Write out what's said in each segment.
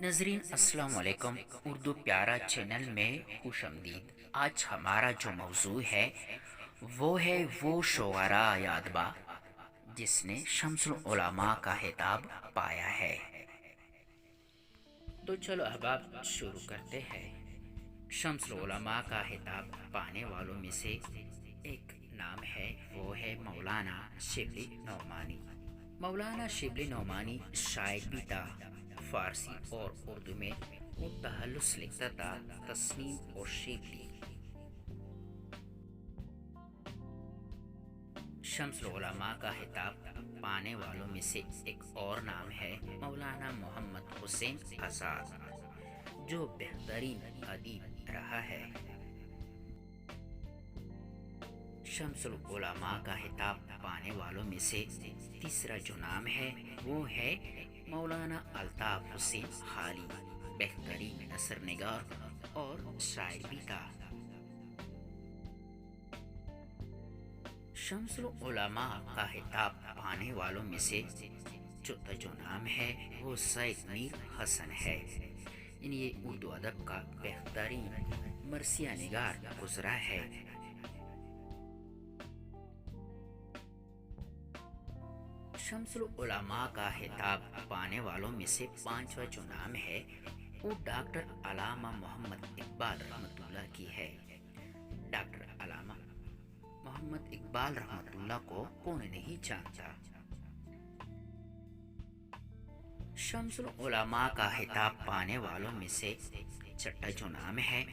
ناظرین السلام علیکم، اردو پیارا چینل میں خوش آمدید۔ آج ہمارا جو موضوع ہے وہ شعراء یادبا جس نے شمس العلماء کا خطاب پایا ہے۔ تو چلو احباب شروع کرتے ہیں۔ شمس العلماء کا خطاب پانے والوں میں سے ایک نام ہے، وہ ہے مولانا شبلی نعمانی۔ مولانا شبلی نعمانی شاعر بھی تھا، فارسی اور اردو میں متخلص لکھتا تھا، تصنیف اور شبلی۔ شمس العلماء کا خطاب پانے والوں میں سے ایک اور نام ہے مولانا محمد حسین آزاد، جو بہترین ادیب رہا ہے۔ شمس العلماء کا خطاب پانے والوں میں سے تیسرا جو نام ہے وہ ہے مولانا الطاف حسین خالی، بہترین نثر نگار اور شاعر بھی تھا۔ شمس العلماء کا خطاب پانے والوں میں سے چوتھا جو نام ہے وہ سید میر حسن ہے، یہ اردو ادب کا بہترین مرثیہ نگار گزرا ہے۔ شمس العلماء کا خطاب پانے والوں میں سے پانچواں جو نام ہے وہ ڈاکٹر علامہ محمد اقبال رحمۃ اللہ کی ہے۔ ڈاکٹر علامہ محمد اقبال رحمۃ اللہ کو کون نہیں جانتا۔ شمس العلماء کا خطاب پانے والوں میں سے چھٹا جو نام ہے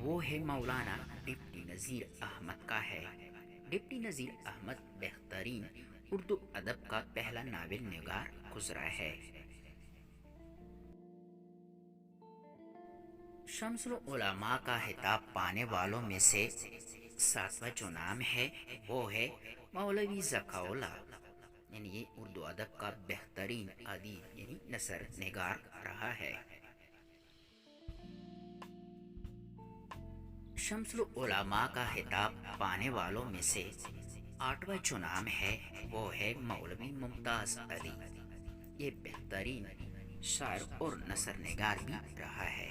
وہ ہے مولانا ڈپٹی نذیر احمد کا ہے۔ ڈپٹی نذیر احمد بہترین اردو ادب کا پہلا ناول نگار گزرا ہے۔ شمس العلماء کا خطاب پانے والوں میں سے ساتواں جو نام ہے وہ ہے مولوی ذکاء اللہ، یہ اردو ادب کا بہترین ادیب نثر نگار رہا ہے۔ شمس العلماء کا خطاب پانے والوں میں سے آٹھواں جو نام ہے وہ ہے مولوی ممتاز علی، یہ بہترین شاعر اور نثر نگار بھی رہا ہے۔